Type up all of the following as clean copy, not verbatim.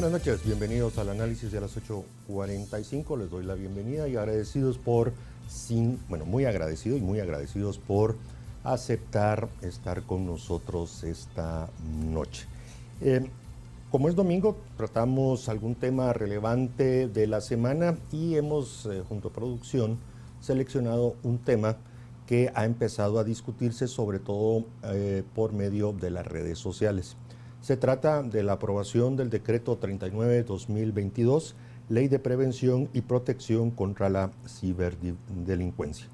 Buenas noches, bienvenidos al análisis de las 8:45. Les doy la bienvenida y agradecidos muy agradecidos y muy agradecidos por aceptar estar con nosotros esta noche. Como es domingo, tratamos algún tema relevante de la semana y hemos, junto a producción, seleccionado un tema que ha empezado a discutirse sobre todo por medio de las redes sociales. Se trata de la aprobación del decreto 39/2022, Ley de Prevención y Protección contra la Ciberdelincuencia.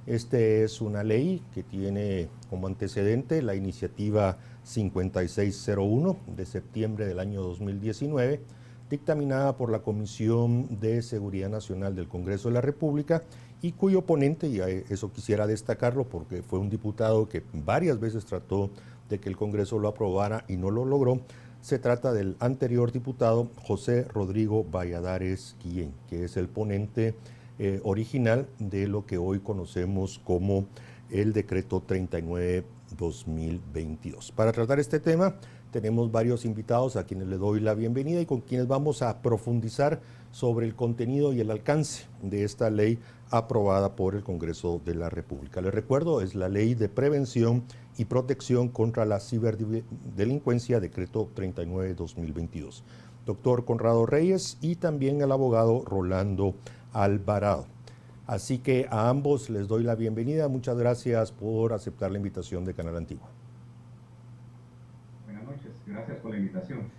Este es una ley que tiene como antecedente la iniciativa 5601 de septiembre del año 2019, dictaminada por la Comisión de Seguridad Nacional del Congreso de la República y cuyo ponente, y eso quisiera destacarlo porque fue un diputado que varias veces trató de que el Congreso lo aprobara y no lo logró. Se trata del anterior diputado José Rodrigo Valladares Guillén, que es el ponente original de lo que hoy conocemos como el decreto 39/2022. Para tratar este tema tenemos varios invitados a quienes le doy la bienvenida y con quienes vamos a profundizar sobre el contenido y el alcance de esta ley aprobada por el Congreso de la República. Les recuerdo, es la Ley de Prevención y Protección contra la Ciberdelincuencia, decreto 39/2022. Doctor Conrado Reyes y también el abogado Rolando Alvarado. Así que a ambos les doy la bienvenida. Muchas gracias por aceptar la invitación de Canal Antigua. Buenas noches, gracias por la invitación.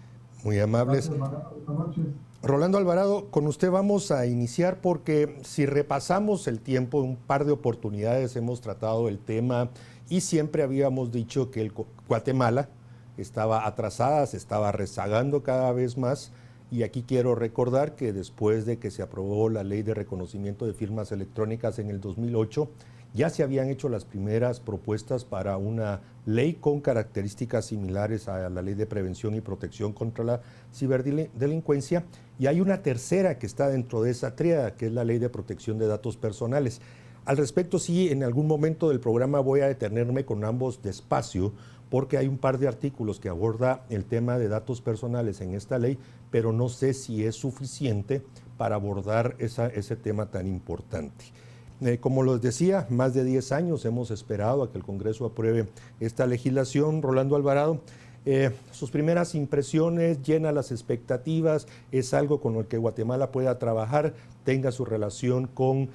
Muy amables. Buenas noches. Rolando Alvarado, con usted vamos a iniciar porque si repasamos el tiempo, un par de oportunidades hemos tratado el tema y siempre habíamos dicho que Guatemala estaba atrasada, se estaba rezagando cada vez más. Y aquí quiero recordar que después de que se aprobó la Ley de Reconocimiento de Firmas Electrónicas en el 2008, ya se habían hecho las primeras propuestas para una ley con características similares a la Ley de Prevención y Protección contra la Ciberdelincuencia, y hay una tercera que está dentro de esa tríada, que es la Ley de Protección de Datos Personales. Al respecto, sí, en algún momento del programa voy a detenerme con ambos despacio, porque hay un par de artículos que aborda el tema de datos personales en esta ley, pero no sé si es suficiente para abordar ese tema tan importante. Como les decía, más de 10 años hemos esperado a que el Congreso apruebe esta legislación. Rolando Alvarado, sus primeras impresiones, llena las expectativas, es algo con lo que Guatemala pueda trabajar, tenga su relación con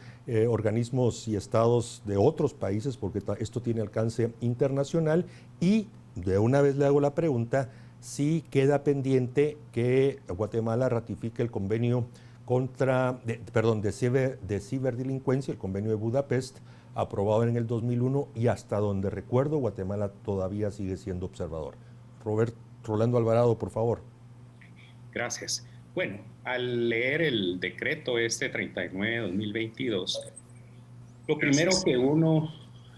organismos y estados de otros países, porque esto tiene alcance internacional, y de una vez le hago la pregunta, si queda pendiente que Guatemala ratifique el convenio de ciberdelincuencia, el convenio de Budapest, aprobado en el 2001, y hasta donde recuerdo, Guatemala todavía sigue siendo observador. Rolando Alvarado, por favor. Gracias. Bueno, al leer el decreto 39/2022, lo primero que uno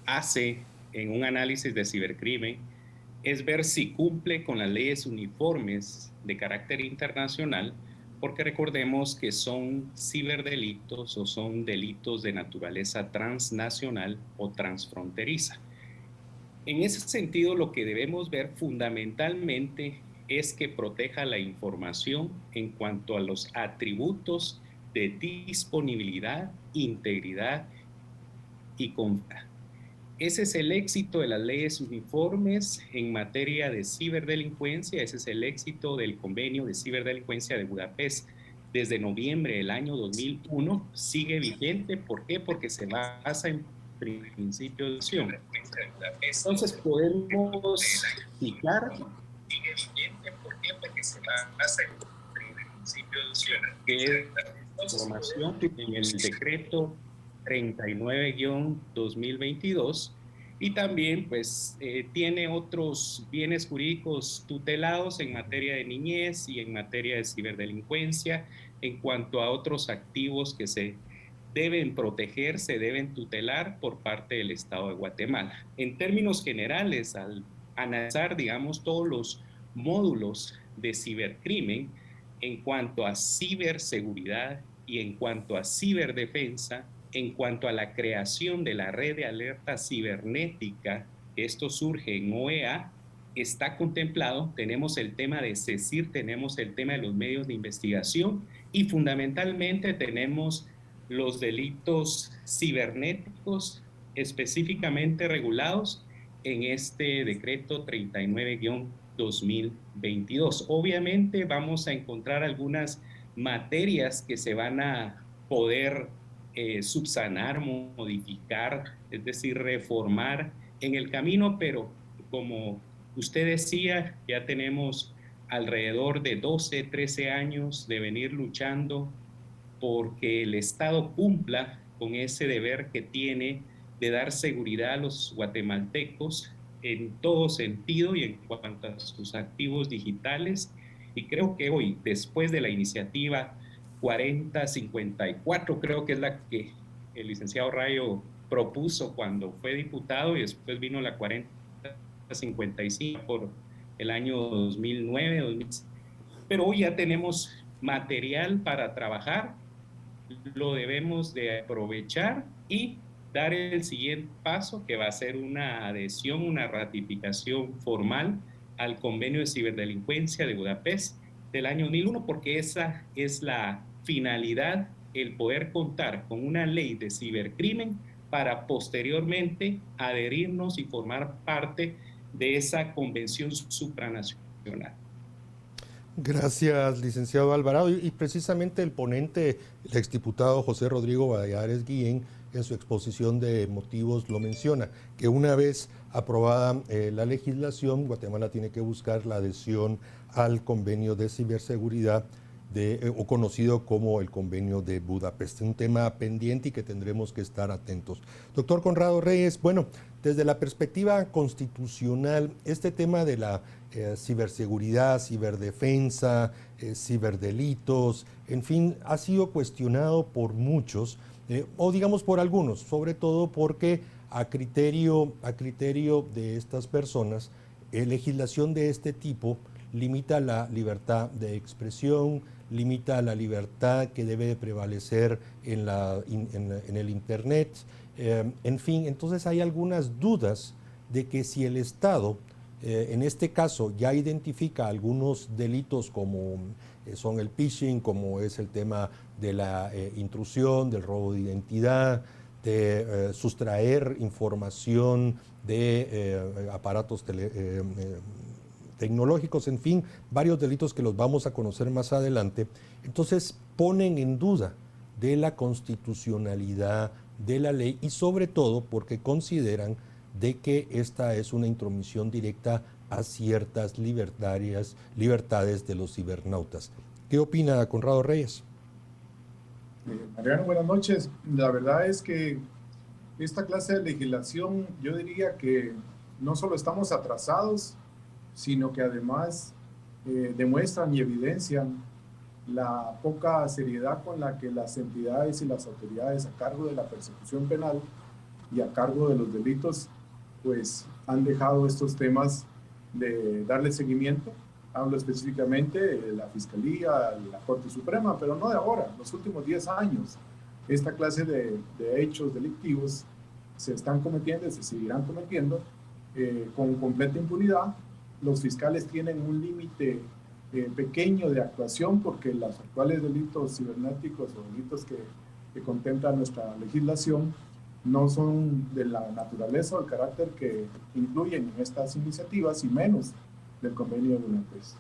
hace en un análisis de cibercrimen es ver si cumple con las leyes uniformes de carácter internacional, porque recordemos que son ciberdelitos o son delitos de naturaleza transnacional o transfronteriza. En ese sentido, lo que debemos ver fundamentalmente es que proteja la información en cuanto a los atributos de disponibilidad, integridad y confianza. Ese es el éxito de las leyes uniformes en materia de ciberdelincuencia, ese es el éxito del convenio de ciberdelincuencia de Budapest desde noviembre del año 2001, sigue vigente. ¿Por qué? Porque se basa en principios de acción. Entonces podemos citar, sigue vigente, ¿por qué? Porque se basa en principios de acción, que es información en el decreto 39/2022, y también pues tiene otros bienes jurídicos tutelados en materia de niñez y en materia de ciberdelincuencia, en cuanto a otros activos que se deben proteger, se deben tutelar por parte del Estado de Guatemala. En términos generales, al analizar, digamos, todos los módulos de cibercrimen en cuanto a ciberseguridad y en cuanto a ciberdefensa, en cuanto a la creación de la red de alerta cibernética, esto surge en OEA, está contemplado. Tenemos el tema de CECIR, tenemos el tema de los medios de investigación y fundamentalmente tenemos los delitos cibernéticos específicamente regulados en este decreto 39-2022. Obviamente vamos a encontrar algunas materias que se van a poder subsanar, modificar, es decir, reformar en el camino, pero como usted decía, ya tenemos alrededor de 12, 13 años de venir luchando porque el Estado cumpla con ese deber que tiene de dar seguridad a los guatemaltecos en todo sentido y en cuanto a sus activos digitales. Y creo que hoy, después de la iniciativa 4054, creo que es la que el licenciado Rayo propuso cuando fue diputado, y después vino la 4055 por el año 2009, 2000. Pero hoy ya tenemos material para trabajar, lo debemos de aprovechar y dar el siguiente paso, que va a ser una adhesión, una ratificación formal al Convenio de Ciberdelincuencia de Budapest del año 2001, porque esa es la finalidad, el poder contar con una ley de cibercrimen para posteriormente adherirnos y formar parte de esa convención supranacional. Gracias, licenciado Alvarado. Y precisamente el ponente, el exdiputado José Rodrigo Valladares Guillén, en su exposición de motivos lo menciona, que una vez aprobada la legislación, Guatemala tiene que buscar la adhesión al convenio de ciberseguridad o conocido como el Convenio de Budapest. Un tema pendiente y que tendremos que estar atentos. Doctor Conrado Reyes, bueno, desde la perspectiva constitucional, este tema de la ciberseguridad, ciberdefensa, ciberdelitos, en fin, ha sido cuestionado por muchos, o digamos por algunos, sobre todo porque a criterio de estas personas, legislación de este tipo limita la libertad de expresión, limita la libertad que debe de prevalecer en el Internet, en fin, entonces hay algunas dudas de que si el Estado, en este caso, ya identifica algunos delitos como son el phishing, como es el tema de la intrusión, del robo de identidad, de sustraer información de aparatos tecnológicos, en fin, varios delitos que los vamos a conocer más adelante. Entonces ponen en duda de la constitucionalidad de la ley y sobre todo porque consideran de que esta es una intromisión directa a ciertas libertades de los cibernautas. ¿Qué opina Conrado Reyes? Mariano, buenas noches. La verdad es que esta clase de legislación, yo diría que no solo estamos atrasados, sino que además demuestran y evidencian la poca seriedad con la que las entidades y las autoridades a cargo de la persecución penal y a cargo de los delitos, pues han dejado estos temas de darle seguimiento. Hablo específicamente de la Fiscalía, la Corte Suprema, pero no de ahora, los últimos 10 años. Esta clase de hechos delictivos se están cometiendo y se seguirán cometiendo con completa impunidad. Los fiscales tienen un límite pequeño de actuación porque los actuales delitos cibernéticos o delitos que contempla nuestra legislación no son de la naturaleza o el carácter que incluyen en estas iniciativas y menos del convenio de Budapest.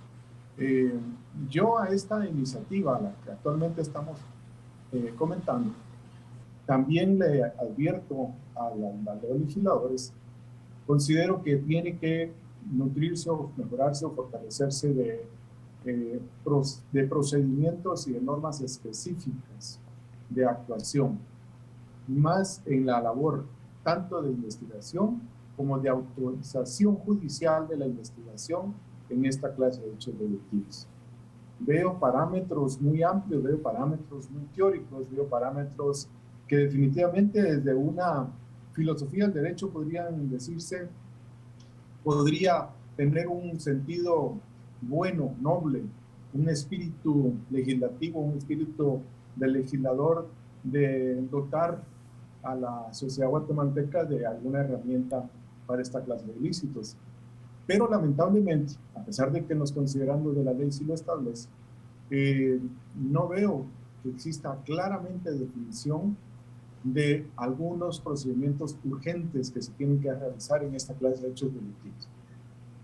Yo a esta iniciativa, a la que actualmente estamos comentando, también le advierto a los legisladores, considero que tiene que nutrirse o mejorarse o fortalecerse de procedimientos y de normas específicas de actuación, más en la labor tanto de investigación como de autorización judicial de la investigación en esta clase de hechos delictivos. Veo parámetros muy amplios, veo parámetros muy teóricos, veo parámetros que definitivamente desde una filosofía del derecho podrían decirse, podría tener un sentido bueno, noble, un espíritu legislativo, un espíritu del legislador de dotar a la sociedad guatemalteca de alguna herramienta para esta clase de ilícitos. Pero lamentablemente, a pesar de que en los considerandos de la ley sí lo establece, no veo que exista claramente definición de algunos procedimientos urgentes que se tienen que realizar en esta clase de hechos delictivos.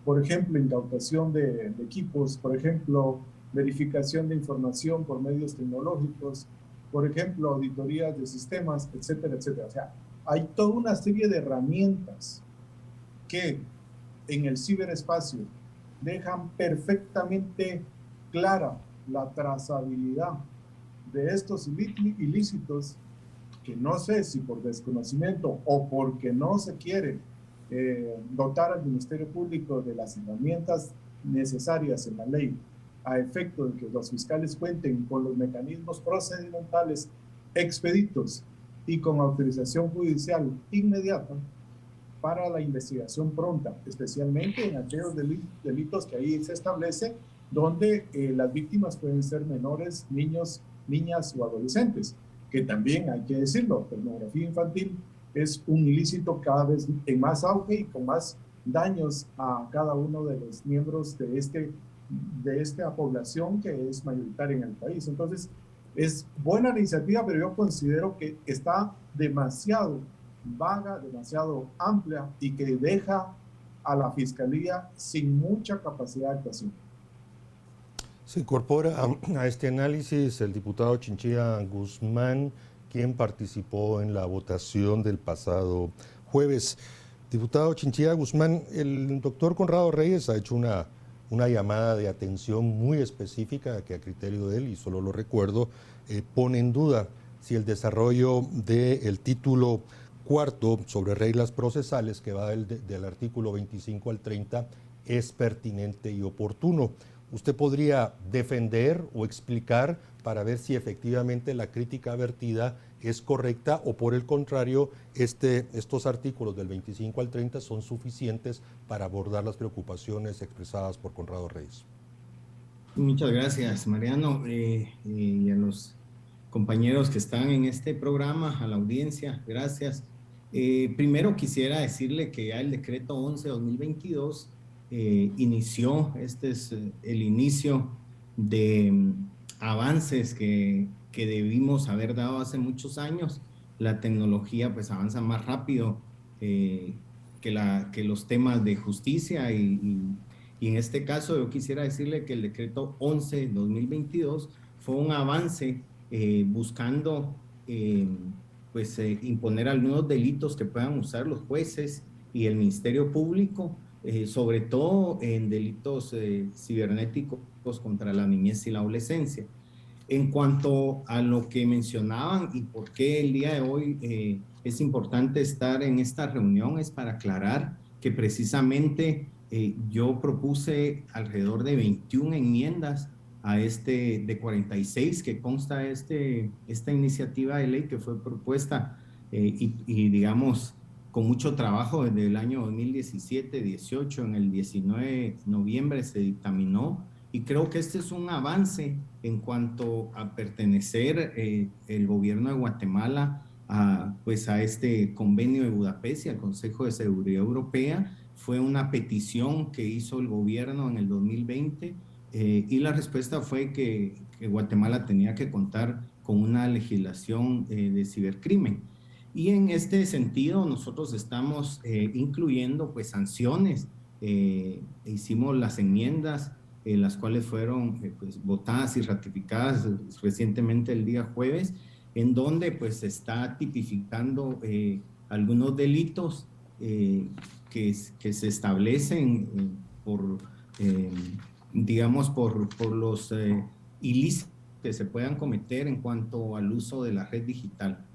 Por ejemplo, incautación de equipos, por ejemplo, verificación de información por medios tecnológicos, por ejemplo, auditorías de sistemas, etcétera, etcétera. O sea, hay toda una serie de herramientas que en el ciberespacio dejan perfectamente clara la trazabilidad de estos ilícitos, que no sé si por desconocimiento o porque no se quiere dotar al Ministerio Público de las herramientas necesarias en la ley a efecto de que los fiscales cuenten con los mecanismos procedimentales expeditos y con autorización judicial inmediata para la investigación pronta, especialmente en aquellos delitos que ahí se establece, donde las víctimas pueden ser menores, niños, niñas o adolescentes, que también hay que decirlo, pornografía infantil es un ilícito cada vez en más auge y con más daños a cada uno de los miembros de esta población que es mayoritaria en el país. Entonces, es buena la iniciativa, pero yo considero que está demasiado vaga, demasiado amplia y que deja a la Fiscalía sin mucha capacidad de actuación. Se incorpora a este análisis el diputado Chinchilla Guzmán, quien participó en la votación del pasado jueves. Diputado Chinchilla Guzmán, el doctor Conrado Reyes ha hecho una llamada de atención muy específica que a criterio de él, y solo lo recuerdo, pone en duda si el desarrollo del título cuarto sobre reglas procesales, que va del artículo 25 al 30, es pertinente y oportuno. ¿Usted podría defender o explicar para ver si efectivamente la crítica vertida es correcta o por el contrario estos artículos del 25 al 30 son suficientes para abordar las preocupaciones expresadas por Conrado Reyes? Muchas gracias, Mariano, y a los compañeros que están en este programa, a la audiencia, gracias. Primero quisiera decirle que ya el decreto 11/2022 inició, este es el inicio de avances que debimos haber dado hace muchos años. La tecnología pues avanza más rápido que los temas de justicia y en este caso yo quisiera decirle que el decreto 11/2022 fue un avance buscando imponer algunos delitos que puedan usar los jueces y el Ministerio Público, sobre todo en delitos cibernéticos contra la niñez y la adolescencia. En cuanto a lo que mencionaban y por qué el día de hoy es importante estar en esta reunión, es para aclarar que precisamente yo propuse alrededor de 21 enmiendas a de 46 que consta esta iniciativa de ley que fue propuesta y digamos con mucho trabajo desde el año 2017-18, en el 19 de noviembre se dictaminó, y creo que este es un avance en cuanto a pertenecer el gobierno de Guatemala a este convenio de Budapest y al Consejo de Seguridad Europea. Fue una petición que hizo el gobierno en el 2020 y la respuesta fue que Guatemala tenía que contar con una legislación de cibercrimen. Y en este sentido nosotros estamos incluyendo pues sanciones. Hicimos las enmiendas, las cuales fueron pues votadas y ratificadas recientemente el día jueves, en donde pues se está tipificando algunos delitos que se establecen por los ilícitos que se puedan cometer en cuanto al uso de la red digital.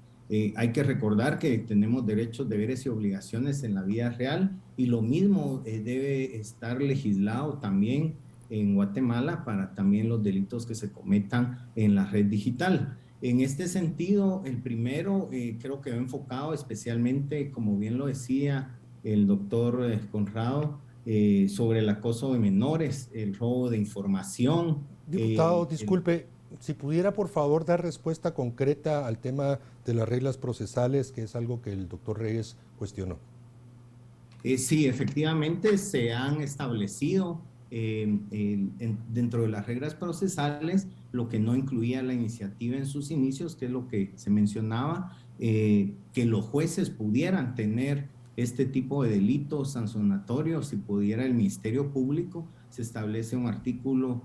Hay que recordar que tenemos derechos, deberes y obligaciones en la vida real, y lo mismo debe estar legislado también en Guatemala para también los delitos que se cometan en la red digital. En este sentido, el primero creo que va enfocado especialmente, como bien lo decía el doctor Conrado, sobre el acoso de menores, el robo de información. Diputado, disculpe, si pudiera por favor dar respuesta concreta al tema de las reglas procesales, que es algo que el doctor Reyes cuestionó. Sí, efectivamente se han establecido dentro de las reglas procesales lo que no incluía la iniciativa en sus inicios, que es lo que se mencionaba, que los jueces pudieran tener este tipo de delitos sancionatorios si pudiera el Ministerio Público. Se establece un artículo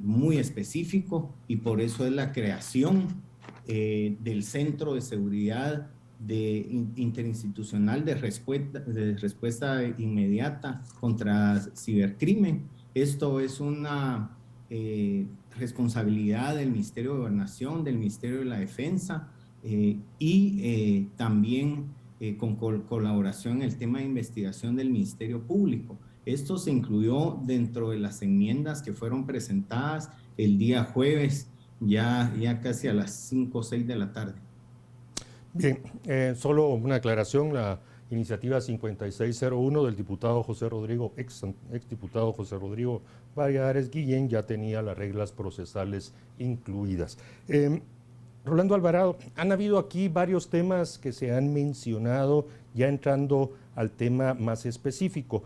muy específico y por eso es la creación del Centro de Seguridad Interinstitucional de respuesta inmediata contra cibercrimen. Esto es una responsabilidad del Ministerio de Gobernación, del Ministerio de la Defensa y también con colaboración en el tema de investigación del Ministerio Público. Esto se incluyó dentro de las enmiendas que fueron presentadas el día jueves, ya casi a las 5 o 6 de la tarde. Bien, solo una aclaración, la iniciativa 5601 del diputado José Rodrigo, ex diputado José Rodrigo Valladares Guillén, ya tenía las reglas procesales incluidas. Rolando Alvarado, han habido aquí varios temas que se han mencionado, ya entrando al tema más específico.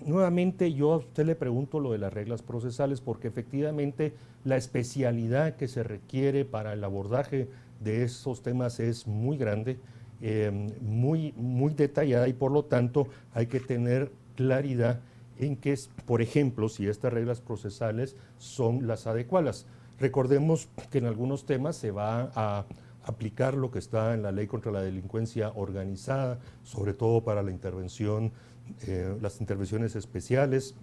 Nuevamente yo a usted le pregunto lo de las reglas procesales, porque efectivamente la especialidad que se requiere para el abordaje de esos temas es muy grande, muy detallada, y por lo tanto hay que tener claridad en que, por ejemplo, si estas reglas procesales son las adecuadas. Recordemos que en algunos temas se va a aplicar lo que está en la Ley contra la Delincuencia Organizada, sobre todo para la intervención, las intervenciones especiales.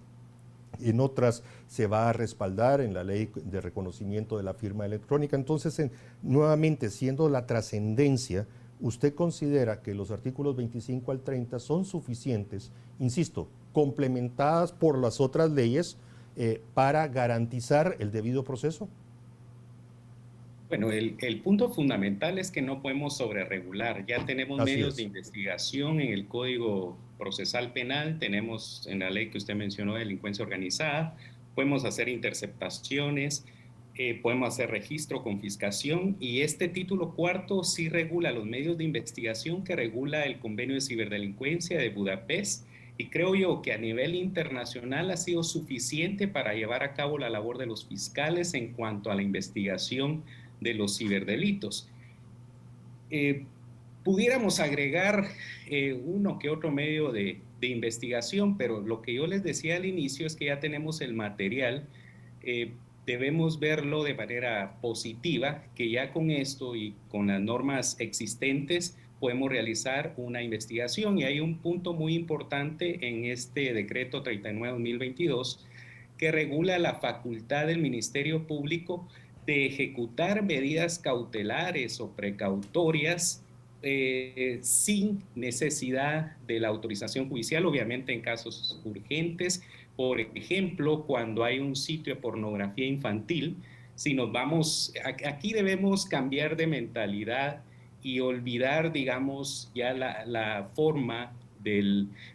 En otras se va a respaldar en la Ley de Reconocimiento de la Firma Electrónica. Entonces, nuevamente, siendo la trascendencia, ¿usted considera que los artículos 25 al 30 son suficientes, insisto, complementadas por las otras leyes para garantizar el debido proceso? Bueno, el punto fundamental es que no podemos sobreregular. Ya tenemos medios de investigación en el Código Procesal Penal, tenemos en la ley que usted mencionó de delincuencia organizada, podemos hacer interceptaciones, podemos hacer registro, confiscación, y este título cuarto sí regula los medios de investigación que regula el Convenio de Ciberdelincuencia de Budapest, y creo yo que a nivel internacional ha sido suficiente para llevar a cabo la labor de los fiscales en cuanto a la investigación de los ciberdelitos. Pudiéramos agregar uno que otro medio de investigación, pero lo que yo les decía al inicio es que ya tenemos el material, debemos verlo de manera positiva, que ya con esto y con las normas existentes podemos realizar una investigación. Y hay un punto muy importante en este decreto 39/2022 que regula la facultad del Ministerio Público de ejecutar medidas cautelares o precautorias sin necesidad de la autorización judicial, obviamente en casos urgentes. Por ejemplo, cuando hay un sitio de pornografía infantil, si nos vamos, aquí debemos cambiar de mentalidad y olvidar, digamos, ya la forma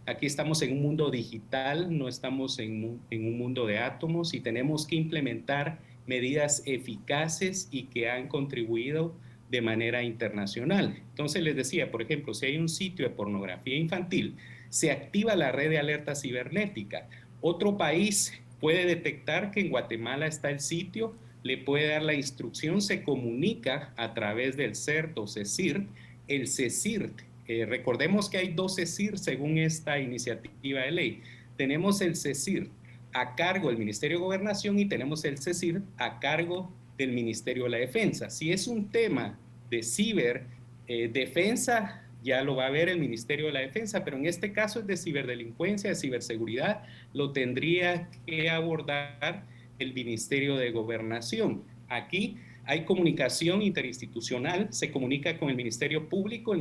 aquí estamos en un mundo digital, no estamos en un mundo de átomos, y tenemos que implementar medidas eficaces y que han contribuido de manera internacional. Entonces les decía, por ejemplo, si hay un sitio de pornografía infantil, se activa la red de alerta cibernética. Otro país puede detectar que en Guatemala está el sitio, le puede dar la instrucción, se comunica a través del CERT o CECIRT. El CECIRT, recordemos que hay dos CECIRT según esta iniciativa de ley. Tenemos el CECIRT a cargo del Ministerio de Gobernación y tenemos el CECIRT a cargo del Ministerio de la Defensa. Si es un tema de ciberdefensa, ya lo va a ver el Ministerio de la Defensa, pero en este caso es de ciberdelincuencia, de ciberseguridad, lo tendría que abordar el Ministerio de Gobernación. Aquí hay comunicación interinstitucional, se comunica con el Ministerio Público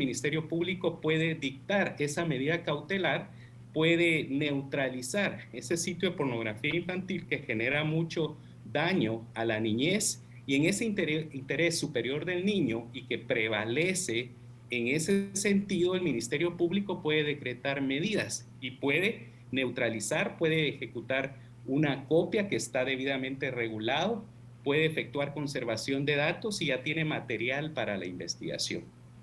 puede dictar esa medida cautelar, puede neutralizar ese sitio de pornografía infantil que genera mucho daño a la niñez, y en ese interés superior del niño y que prevalece en ese sentido, el Ministerio Público puede decretar medidas y puede neutralizar, puede ejecutar una copia que está debidamente regulado, puede efectuar conservación de datos y ya tiene material para la investigación.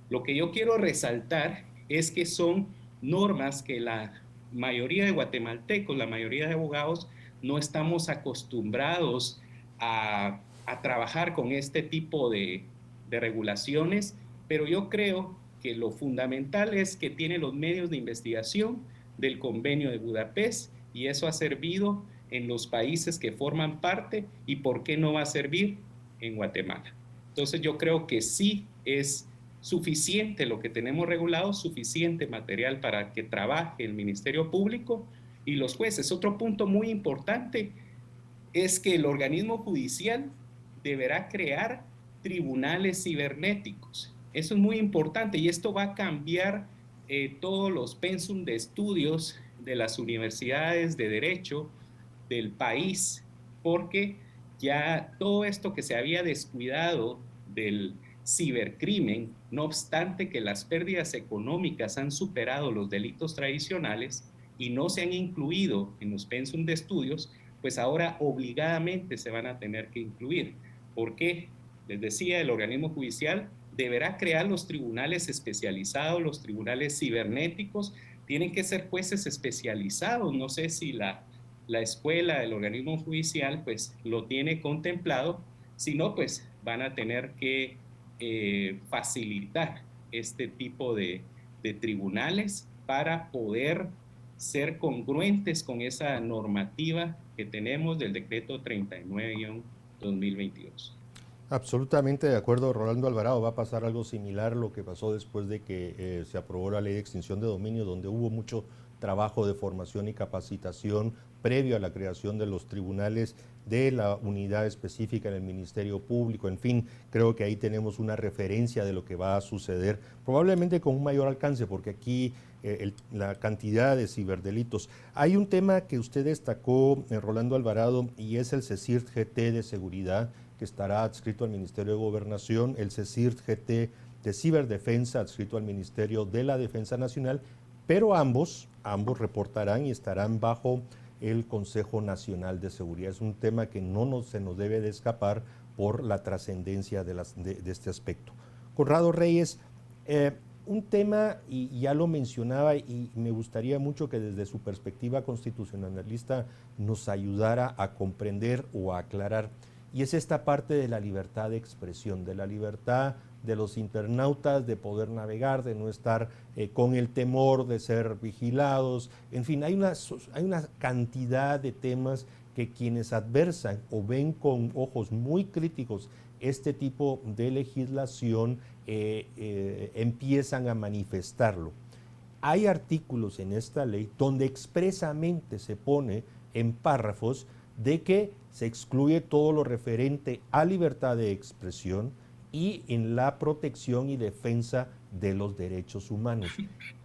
Lo que yo quiero resaltar es que son normas que la mayoría de guatemaltecos, la mayoría de abogados, no estamos acostumbrados a trabajar con este tipo de regulaciones, pero yo creo que lo fundamental es que tiene los medios de investigación del Convenio de Budapest y eso ha servido en los países que forman parte y por qué no va a servir en Guatemala. Entonces yo creo que sí es suficiente lo que tenemos regulado, suficiente material para que trabaje el Ministerio Público y los jueces. Otro punto muy importante es que el organismo judicial deberá crear tribunales cibernéticos. Eso es muy importante y esto va a cambiar todos los pensum de estudios de las universidades de derecho del país, porque ya todo esto que se había descuidado del cibercrimen, no obstante que las pérdidas económicas han superado los delitos tradicionales y no se han incluido en los pensum de estudios, pues ahora obligadamente se van a tener que incluir. ¿Por qué? Les decía, el organismo judicial deberá crear los tribunales especializados, los tribunales cibernéticos, tienen que ser jueces especializados. No sé si la escuela del organismo judicial pues lo tiene contemplado, si no pues van a tener que facilitar este tipo de tribunales para poder ser congruentes con esa normativa que tenemos del decreto 39-2022. Absolutamente de acuerdo, Rolando Alvarado. Va a pasar algo similar a lo que pasó después de que se aprobó la ley de extinción de dominio, donde hubo mucho trabajo de formación y capacitación previo a la creación de los tribunales de la unidad específica en el Ministerio Público. En fin, creo que ahí tenemos una referencia de lo que va a suceder, probablemente con un mayor alcance, porque aquí la cantidad de ciberdelitos. Hay un tema que usted destacó, Rolando Alvarado, y es el CECIRT GT de seguridad, que estará adscrito al Ministerio de Gobernación, el CECIRT GT de Ciberdefensa, adscrito al Ministerio de la Defensa Nacional, pero ambos reportarán y estarán bajo el Consejo Nacional de Seguridad. Es un tema que se nos debe de escapar por la trascendencia de este aspecto. Conrado Reyes, un tema, y ya lo mencionaba, y me gustaría mucho que desde su perspectiva constitucionalista nos ayudara a comprender o a aclarar, y es esta parte de la libertad de expresión, de la libertad de los internautas de poder navegar, de no estar con el temor de ser vigilados. En fin, hay una cantidad de temas que quienes adversan o ven con ojos muy críticos este tipo de legislación empiezan a manifestarlo. Hay artículos en esta ley donde expresamente se pone en párrafos de que se excluye todo lo referente a libertad de expresión y en la protección y defensa de los derechos humanos.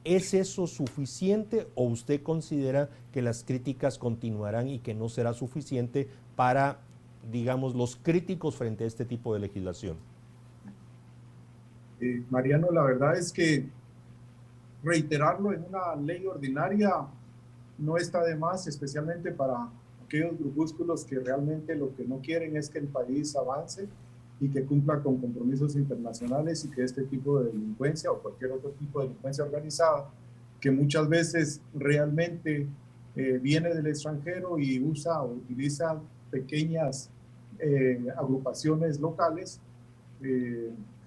¿Es eso suficiente o usted considera que las críticas continuarán y que no será suficiente para, digamos, los críticos frente a este tipo de legislación? Mariano, la verdad es que reiterarlo en una ley ordinaria no está de más, especialmente para aquellos grupúsculos que realmente lo que no quieren es que el país avance y que cumpla con compromisos internacionales y que este tipo de delincuencia o cualquier otro tipo de delincuencia organizada, que muchas veces realmente viene del extranjero y utiliza pequeñas agrupaciones locales,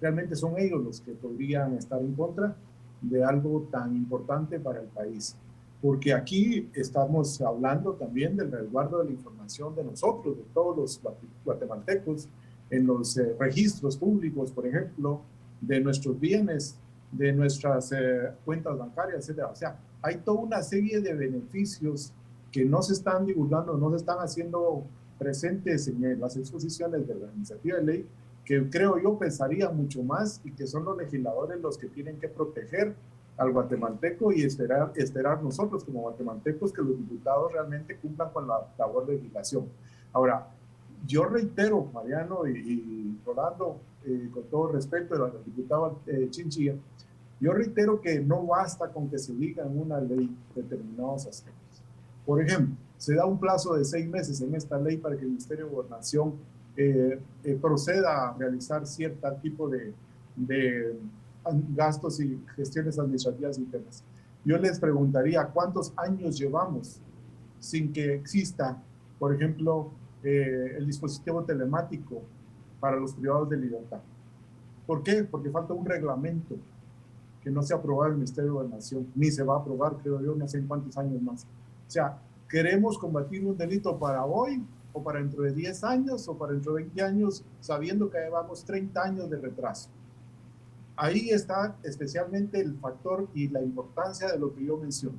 realmente son ellos los que podrían estar en contra de algo tan importante para el país. Porque aquí estamos hablando también del resguardo de la información de nosotros, de todos los guatemaltecos, en los registros públicos, por ejemplo, de nuestros bienes, de nuestras cuentas bancarias, etc. O sea, hay toda una serie de beneficios que no se están divulgando, no se están haciendo presentes en las exposiciones de la iniciativa de ley, que creo yo pensaría mucho más y que son los legisladores los que tienen que proteger al guatemalteco y esperar nosotros como guatemaltecos que los diputados realmente cumplan con la labor de legislación. Ahora, yo reitero, Mariano y Rolando, con todo respeto al diputado Chinchilla, yo reitero que no basta con que se diga en una ley determinados aspectos. Por ejemplo, se da un plazo de 6 meses en esta ley para que el Ministerio de Gobernación proceda a realizar cierto tipo de gastos y gestiones administrativas internas. yo les preguntaría cuántos años llevamos sin que exista, por ejemplo, el dispositivo telemático para los privados de libertad. ¿Por qué? Porque falta un reglamento que no se ha aprobado en el Ministerio de Nación, ni se va a aprobar, creo yo, no sé en cuántos años más. O sea, ¿queremos combatir un delito para hoy, o para dentro de 10 años, o para dentro de 20 años, sabiendo que llevamos 30 años de retraso? Ahí está especialmente el factor y la importancia de lo que yo menciono.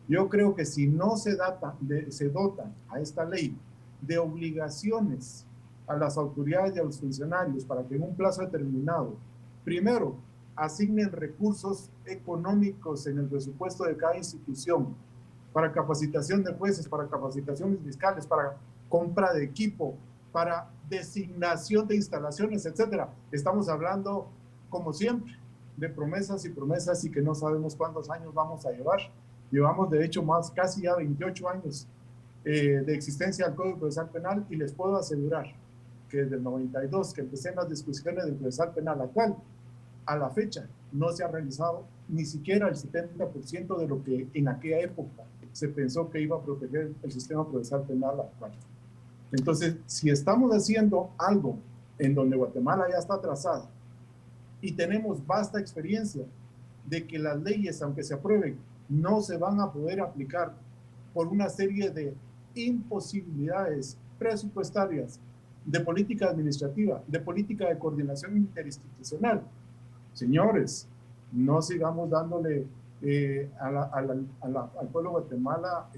Yo creo que si no se dota a esta ley de obligaciones a las autoridades y a los funcionarios para que en un plazo determinado, primero, asignen recursos económicos en el presupuesto de cada institución para capacitación de jueces, para capacitaciones fiscales, para compra de equipo, para designación de instalaciones, etcétera. Estamos hablando, como siempre, de promesas y promesas y que no sabemos cuántos años vamos a llevar. Llevamos, de hecho, casi ya 28 años de existencia del Código Procesal Penal, y les puedo asegurar que desde el 92, que empecé en las discusiones del Procesal Penal actual, a la fecha no se ha realizado ni siquiera el 70% de lo que en aquella época se pensó que iba a proteger el sistema procesal penal actual. Entonces, si estamos haciendo algo en donde Guatemala ya está atrasada y tenemos vasta experiencia de que las leyes, aunque se aprueben, no se van a poder aplicar por una serie de imposibilidades presupuestarias, de política administrativa, de política de coordinación interinstitucional. Señores, no sigamos dándole al pueblo de Guatemala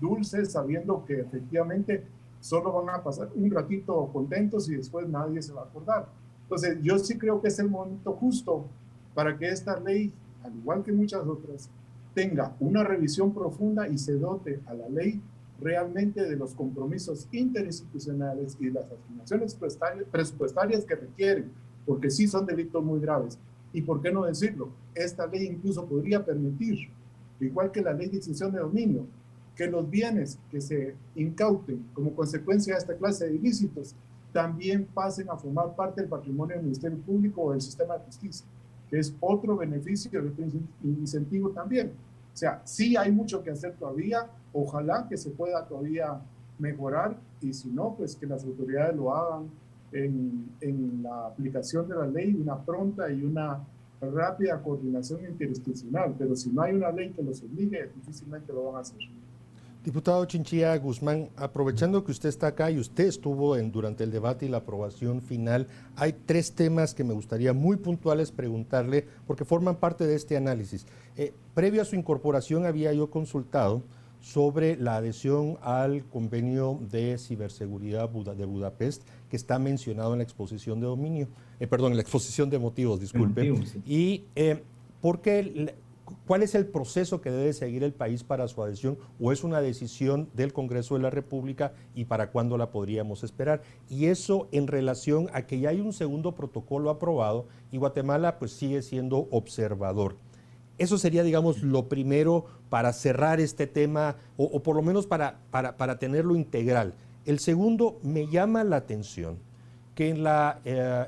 dulces, sabiendo que efectivamente solo van a pasar un ratito contentos y después nadie se va a acordar. Entonces, yo sí creo que es el momento justo para que esta ley, al igual que muchas otras, tenga una revisión profunda y se dote a la ley realmente de los compromisos interinstitucionales y de las asignaciones presupuestarias que requieren, porque sí son delitos muy graves. Y por qué no decirlo, esta ley incluso podría permitir, igual que la ley de extinción de dominio, que los bienes que se incauten como consecuencia de esta clase de ilícitos también pasen a formar parte del patrimonio del Ministerio Público o del sistema de justicia, que es otro beneficio, otro incentivo también. O sea, sí hay mucho que hacer todavía, ojalá que se pueda todavía mejorar, y si no, pues que las autoridades lo hagan en la aplicación de la ley, una pronta y una rápida coordinación interinstitucional, pero si no hay una ley que los obligue, difícilmente lo van a hacer. Diputado Chinchilla Guzmán, aprovechando que usted está acá y usted estuvo durante el debate y la aprobación final, hay 3 temas que me gustaría muy puntuales preguntarle, porque forman parte de este análisis. Previo a su incorporación había yo consultado sobre la adhesión al convenio de ciberseguridad de Budapest, que está mencionado en la exposición de dominio, en la exposición de motivos, disculpe. Sí. Y ¿cuál es el proceso que debe seguir el país para su adhesión, o es una decisión del Congreso de la República, y para cuándo la podríamos esperar? Y eso en relación a que ya hay un segundo protocolo aprobado y Guatemala pues sigue siendo observador. Eso sería, digamos, lo primero para cerrar este tema, o por lo menos para tenerlo integral. El segundo, me llama la atención que en la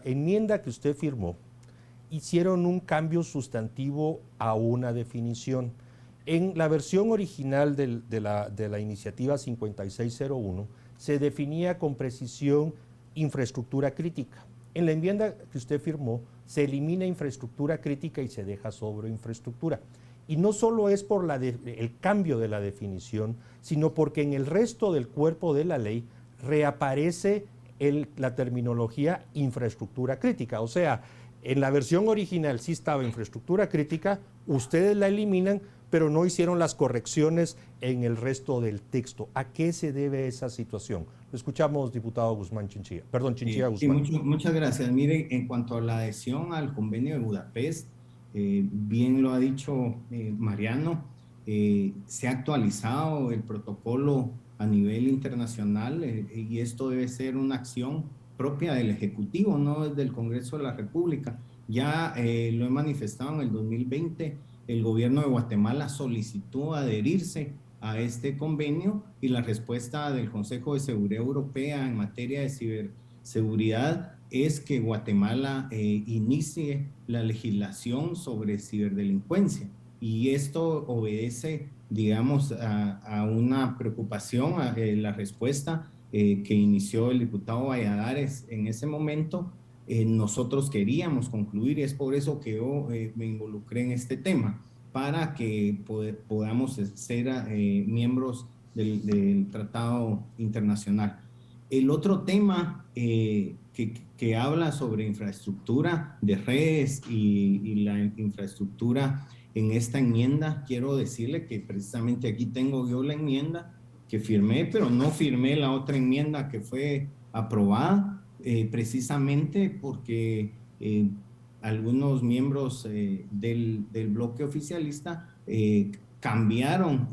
enmienda que usted firmó, hicieron un cambio sustantivo a una definición. En la versión original de la iniciativa 5601 se definía con precisión infraestructura crítica. En la enmienda que usted firmó se elimina infraestructura crítica y se deja sobre infraestructura. Y no solo es por el cambio de la definición, sino porque en el resto del cuerpo de la ley reaparece la terminología infraestructura crítica. O sea, en la versión original sí estaba infraestructura crítica, ustedes la eliminan, pero no hicieron las correcciones en el resto del texto. ¿A qué se debe esa situación? Lo escuchamos, diputado Guzmán Chinchilla. Perdón, Chinchilla Guzmán. Sí, muchas gracias. Mire, en cuanto a la adhesión al convenio de Budapest, bien lo ha dicho Mariano, se ha actualizado el protocolo a nivel internacional, y esto debe ser una acción propia del Ejecutivo, no del Congreso de la República. Ya lo he manifestado en el 2020, el gobierno de Guatemala solicitó adherirse a este convenio, y la respuesta del Consejo de Seguridad Europea en materia de ciberseguridad es que Guatemala inicie la legislación sobre ciberdelincuencia. Y esto obedece, digamos, a una preocupación, a la respuesta que inició el diputado Valladares en ese momento. Nosotros queríamos concluir y es por eso que yo me involucré en este tema, para que podamos ser miembros del Tratado Internacional. El otro tema que habla sobre infraestructura de redes y la infraestructura en esta enmienda, quiero decirle que precisamente aquí tengo yo la enmienda que firmé, pero no firmé la otra enmienda que fue aprobada, precisamente porque algunos miembros del bloque oficialista cambiaron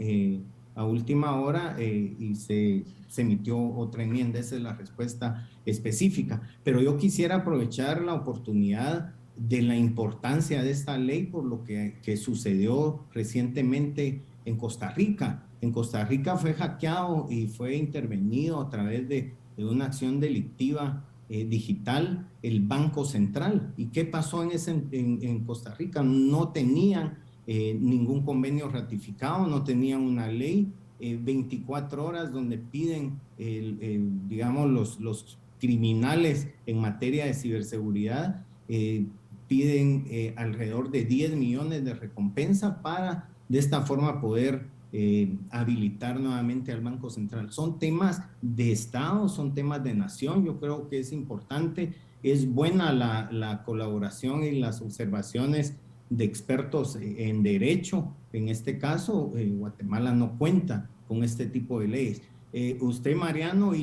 a última hora y se emitió otra enmienda. Esa es la respuesta específica. Pero yo quisiera aprovechar la oportunidad de la importancia de esta ley por lo que sucedió recientemente en Costa Rica. En Costa Rica fue hackeado y fue intervenido a través de una acción delictiva digital el Banco Central. ¿Y qué pasó en Costa Rica? No tenían ningún convenio ratificado, no tenían una ley, 24 horas donde piden, digamos, los criminales en materia de ciberseguridad, piden alrededor de 10 millones de recompensa para de esta forma poder habilitar nuevamente al Banco Central. Son temas de Estado, son temas de nación. Yo creo que es importante, es buena la colaboración y las observaciones de expertos en derecho. En este caso, Guatemala no cuenta con este tipo de leyes. Usted, Mariano,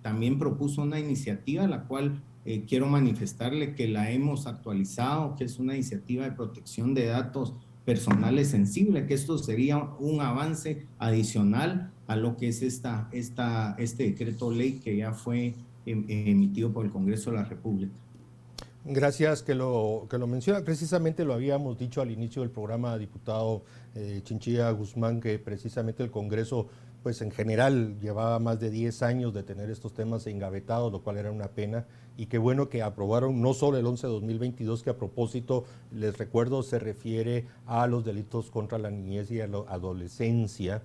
también propuso una iniciativa, la cual quiero manifestarle que la hemos actualizado, que es una iniciativa de protección de datos personales sensibles, que esto sería un avance adicional a lo que es este decreto ley que ya fue emitido por el Congreso de la República. Gracias que lo menciona. Precisamente lo habíamos dicho al inicio del programa, diputado Chinchilla Guzmán, que precisamente el Congreso, pues en general, llevaba más de 10 años de tener estos temas engavetados, lo cual era una pena. Y qué bueno que aprobaron no solo el 11 de 2022, que a propósito, les recuerdo, se refiere a los delitos contra la niñez y a la adolescencia.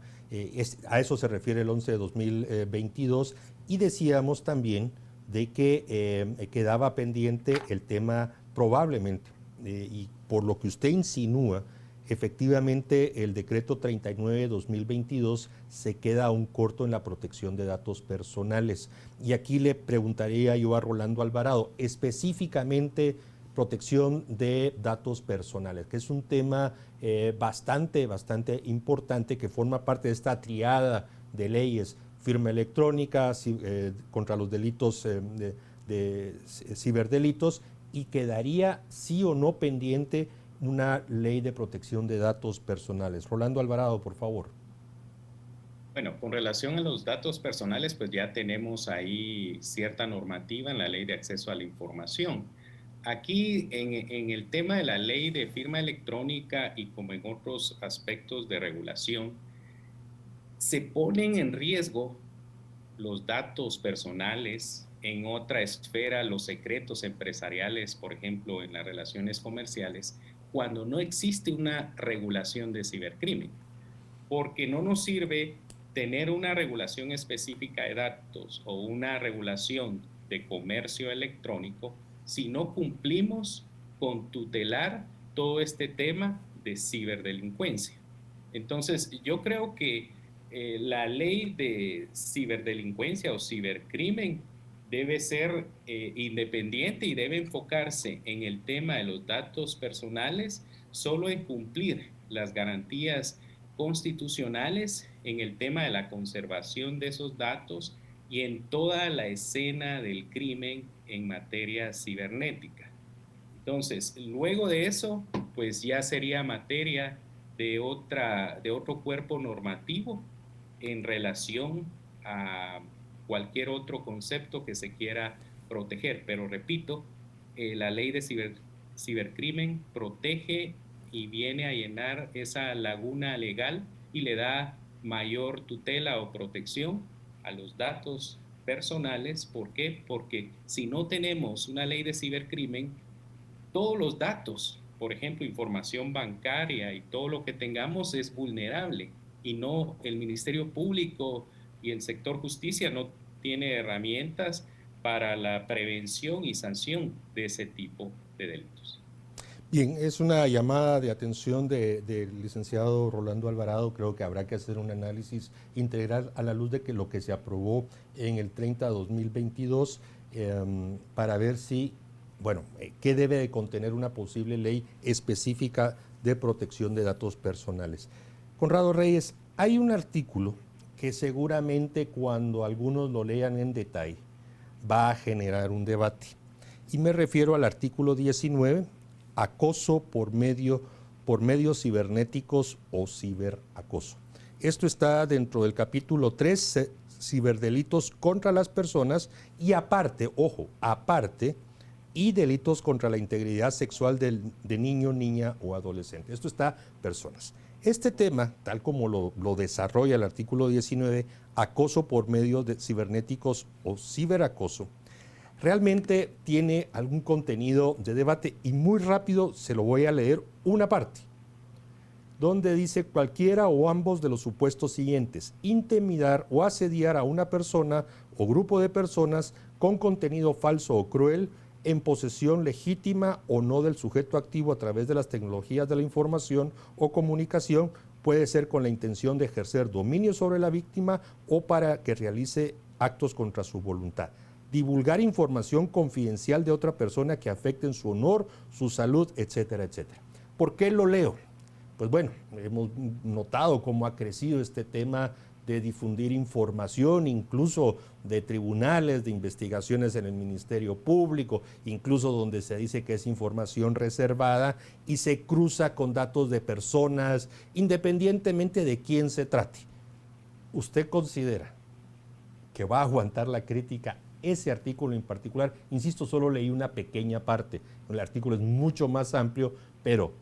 A eso se refiere el 11 de 2022. Y decíamos también de que quedaba pendiente el tema probablemente, y por lo que usted insinúa, efectivamente el decreto 39-2022 se queda aún corto en la protección de datos personales. Y aquí le preguntaría yo a Rolando Alvarado, específicamente protección de datos personales, que es un tema bastante importante, que forma parte de esta triada de leyes: firma electrónica, contra los delitos de ciberdelitos, y quedaría sí o no pendiente una ley de protección de datos personales. Rolando Alvarado, por favor. Bueno, con relación a los datos personales, pues ya tenemos ahí cierta normativa en la Ley de Acceso a la Información. Aquí, en el tema de la ley de firma electrónica y como en otros aspectos de regulación, se ponen en riesgo los datos personales, en otra esfera los secretos empresariales, por ejemplo, en las relaciones comerciales, cuando no existe una regulación de cibercrimen, porque no nos sirve tener una regulación específica de datos o una regulación de comercio electrónico si no cumplimos con tutelar todo este tema de ciberdelincuencia. Entonces, yo creo que la ley de ciberdelincuencia o cibercrimen debe ser independiente y debe enfocarse en el tema de los datos personales, solo en cumplir las garantías constitucionales en el tema de la conservación de esos datos y en toda la escena del crimen en materia cibernética. Entonces, luego de eso, pues ya sería materia de otro cuerpo normativo en relación a cualquier otro concepto que se quiera proteger. Pero repito, la ley de cibercrimen protege y viene a llenar esa laguna legal y le da mayor tutela o protección a los datos personales. ¿Por qué? Porque si no tenemos una ley de cibercrimen, todos los datos por ejemplo, información bancaria y todo lo que tengamos es vulnerable, y no, el Ministerio Público y el sector justicia no tiene herramientas para la prevención y sanción de ese tipo de delitos. Bien, es una llamada de atención del licenciado Rolando Alvarado. Creo que habrá que hacer un análisis integral a la luz de que lo que se aprobó en el 30-2022 para ver si, bueno, qué debe de contener una posible ley específica de protección de datos personales. Conrado Reyes, hay un artículo que seguramente cuando algunos lo lean en detalle va a generar un debate. Y me refiero al artículo 19, acoso por medios cibernéticos o ciberacoso. Esto está dentro del capítulo 3, ciberdelitos contra las personas, y aparte, ojo, aparte, y delitos contra la integridad sexual de niño, niña o adolescente. Esto está personas. Este tema, tal como lo desarrolla el artículo 19, acoso por medios cibernéticos o ciberacoso, realmente tiene algún contenido de debate, y muy rápido se lo voy a leer una parte, donde dice: cualquiera o ambos de los supuestos siguientes: intimidar o asediar a una persona o grupo de personas con contenido falso o cruel, en posesión legítima o no del sujeto activo a través de las tecnologías de la información o comunicación, puede ser con la intención de ejercer dominio sobre la víctima o para que realice actos contra su voluntad. Divulgar información confidencial de otra persona que afecten su honor, su salud, etcétera, etcétera. ¿Por qué lo leo? Pues bueno, hemos notado cómo ha crecido este tema de difundir información, incluso de tribunales, de investigaciones en el Ministerio Público, incluso donde se dice que es información reservada y se cruza con datos de personas, independientemente de quién se trate. ¿Usted considera que va a aguantar la crítica ese artículo en particular? Insisto, solo leí una pequeña parte. El artículo es mucho más amplio, pero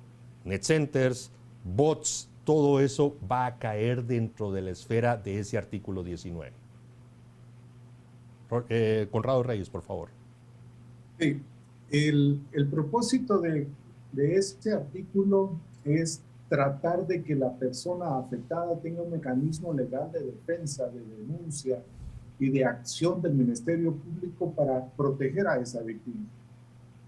net centers, bots, todo eso va a caer dentro de la esfera de ese artículo 19. Conrado Reyes, por favor. Sí, el propósito de este artículo es tratar de que la persona afectada tenga un mecanismo legal de defensa, de denuncia y de acción del Ministerio Público para proteger a esa víctima.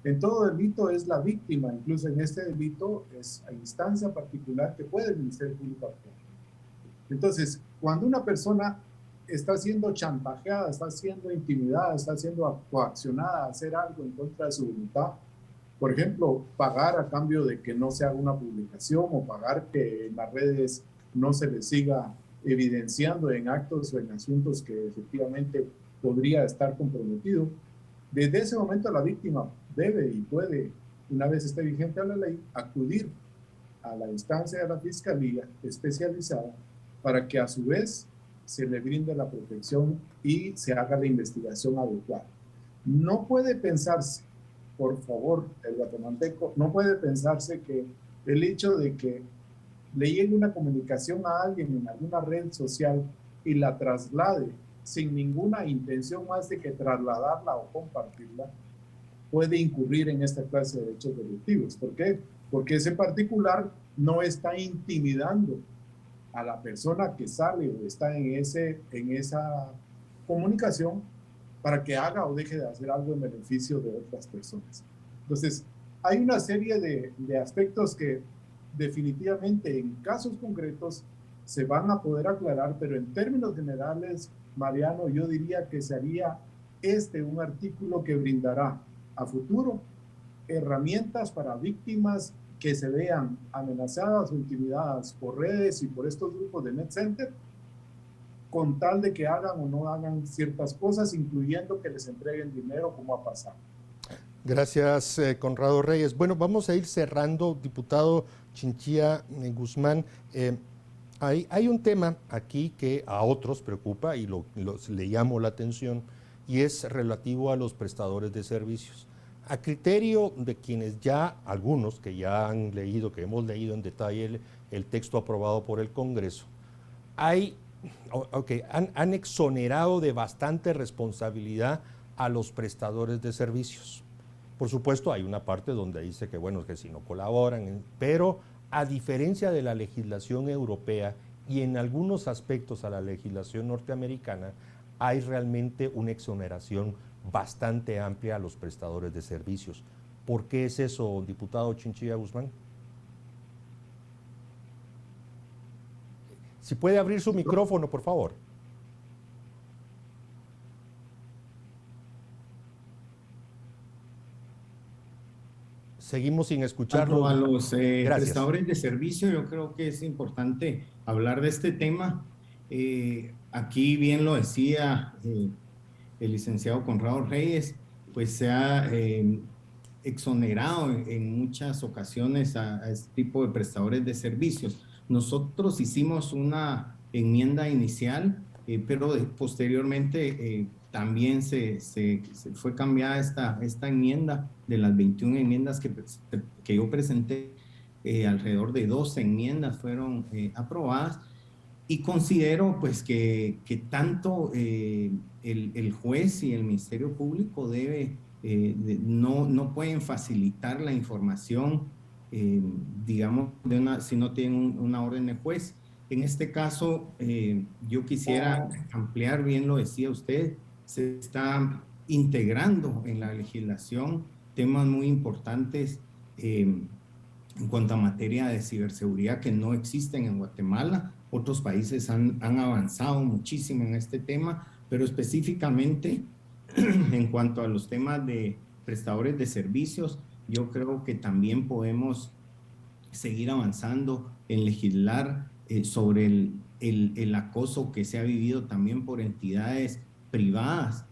En todo delito es la víctima, incluso en este delito es a instancia particular que puede el Ministerio Público actuar. Entonces, cuando una persona está siendo chantajeada, está siendo intimidada, está siendo coaccionada a hacer algo en contra de su voluntad, por ejemplo, pagar a cambio de que no se haga una publicación o pagar que en las redes no se le siga evidenciando en actos o en asuntos que efectivamente podría estar comprometido, desde ese momento la víctima debe y puede, una vez esté vigente la ley, acudir a la instancia de la Fiscalía especializada para que a su vez se le brinde la protección y se haga la investigación adecuada. No puede pensarse, por favor, el guatemalteco, no puede pensarse que el hecho de que le llegue una comunicación a alguien en alguna red social y la traslade sin ninguna intención más de que trasladarla o compartirla, puede incurrir en esta clase de hechos delictivos. ¿Por qué? Porque ese particular no está intimidando a la persona que sale o está en esa comunicación para que haga o deje de hacer algo en beneficio de otras personas. Entonces, hay una serie de aspectos que definitivamente en casos concretos se van a poder aclarar, pero en términos generales, Mariano, yo diría que sería un artículo que brindará a futuro herramientas para víctimas que se vean amenazadas o intimidadas por redes y por estos grupos de net center, con tal de que hagan o no hagan ciertas cosas, incluyendo que les entreguen dinero, como ha pasado. Gracias, Conrado Reyes. Bueno, vamos a ir cerrando, diputado Chinchilla Guzmán. Hay un tema aquí que a otros preocupa y le llamo la atención, y es relativo a los prestadores de servicios. A criterio de quienes ya, algunos que ya han leído, que hemos leído en detalle el texto aprobado por el Congreso, han exonerado de bastante responsabilidad a los prestadores de servicios. Por supuesto, hay una parte donde dice que, bueno, que si no colaboran, pero a diferencia de la legislación europea y en algunos aspectos a la legislación norteamericana, hay realmente una exoneración bastante amplia a los prestadores de servicios. ¿Por qué es eso, diputado Chinchilla Guzmán? Si puede abrir su micrófono, por favor. Seguimos sin escucharlo. A los prestadores de servicio, yo creo que es importante hablar de este tema. Aquí bien lo decía el licenciado Conrado Reyes, pues se ha exonerado en muchas ocasiones a este tipo de prestadores de servicios. Nosotros hicimos una enmienda inicial, pero posteriormente también se fue cambiada esta enmienda. De las 21 enmiendas que yo presenté, alrededor de 12 enmiendas fueron aprobadas, y considero pues que tanto el juez y el Ministerio Público no pueden facilitar la información, digamos, si no tienen una orden de juez. En este caso, yo quisiera ampliar, bien lo decía usted, se está integrando en la legislación temas muy importantes en cuanto a materia de ciberseguridad que no existen en Guatemala. Otros países han avanzado muchísimo en este tema, pero específicamente en cuanto a los temas de prestadores de servicios, yo creo que también podemos seguir avanzando en legislar sobre el acoso que se ha vivido también por entidades privadas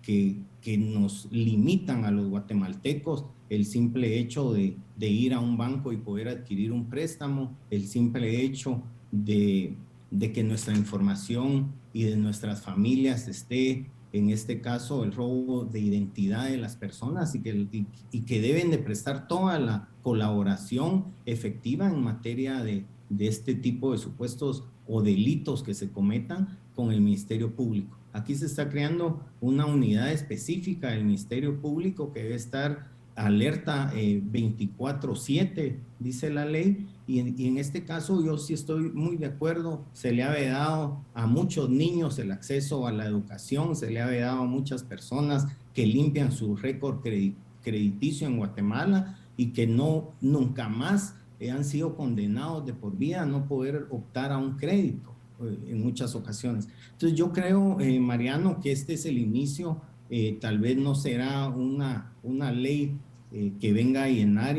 que nos limitan a los guatemaltecos. El simple hecho de ir a un banco y poder adquirir un préstamo, el simple hecho de que nuestra información y de nuestras familias esté, en este caso, el robo de identidad de las personas, y que deben de prestar toda la colaboración efectiva en materia de este tipo de supuestos o delitos que se cometan con el Ministerio Público. Aquí se está creando una unidad específica del Ministerio Público que debe estar alerta 24/7, dice la ley, y en este caso yo sí estoy muy de acuerdo. Se le ha vedado a muchos niños el acceso a la educación, se le ha vedado a muchas personas que limpian su récord crediticio en Guatemala y que nunca más han sido condenados de por vida a no poder optar a un crédito en muchas ocasiones. Entonces yo creo, Mariano, que este es el inicio. Tal vez no será una ley que venga a llenar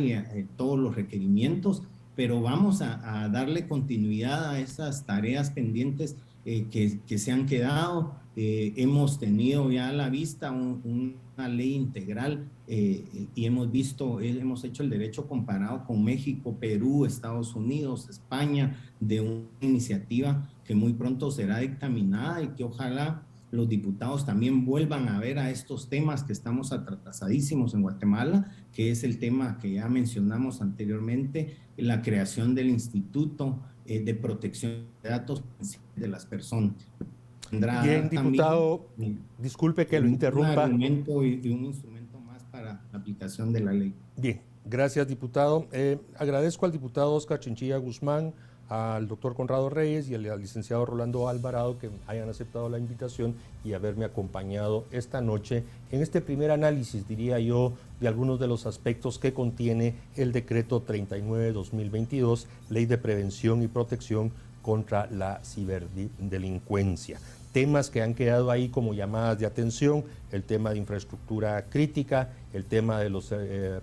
todos los requerimientos, pero vamos a darle continuidad a esas tareas pendientes que se han quedado. Hemos tenido ya a la vista una ley integral y hemos hecho el derecho comparado con México, Perú, Estados Unidos, España, de una iniciativa que muy pronto será dictaminada y que ojalá los diputados también vuelvan a ver a estos temas que estamos atrasadísimos en Guatemala, que es el tema que ya mencionamos anteriormente, la creación del Instituto de Protección de Datos de las Personas. Bien, diputado, disculpe que lo interrumpa. Un argumento y un instrumento más para la aplicación de la ley. Bien, gracias, diputado. Agradezco al diputado Oscar Chinchilla Guzmán, al doctor Conrado Reyes y al licenciado Rolando Alvarado que hayan aceptado la invitación y haberme acompañado esta noche en este primer análisis, diría yo, de algunos de los aspectos que contiene el decreto 39/2022, Ley de Prevención y Protección contra la Ciberdelincuencia. Temas que han quedado ahí como llamadas de atención: el tema de infraestructura crítica, el tema de los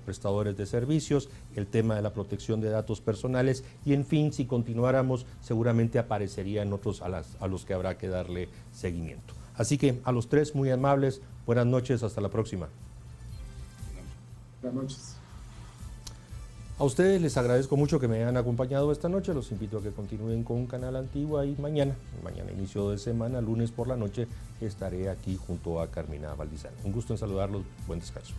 prestadores de servicios, el tema de la protección de datos personales y, en fin, si continuáramos, seguramente aparecerían otros a los que habrá que darle seguimiento. Así que a los tres, muy amables, buenas noches, hasta la próxima. Buenas noches. A ustedes les agradezco mucho que me hayan acompañado esta noche. Los invito a que continúen con Canal Antigua y mañana inicio de semana, lunes por la noche, estaré aquí junto a Carmina Valdizano. Un gusto en saludarlos. Buen descanso.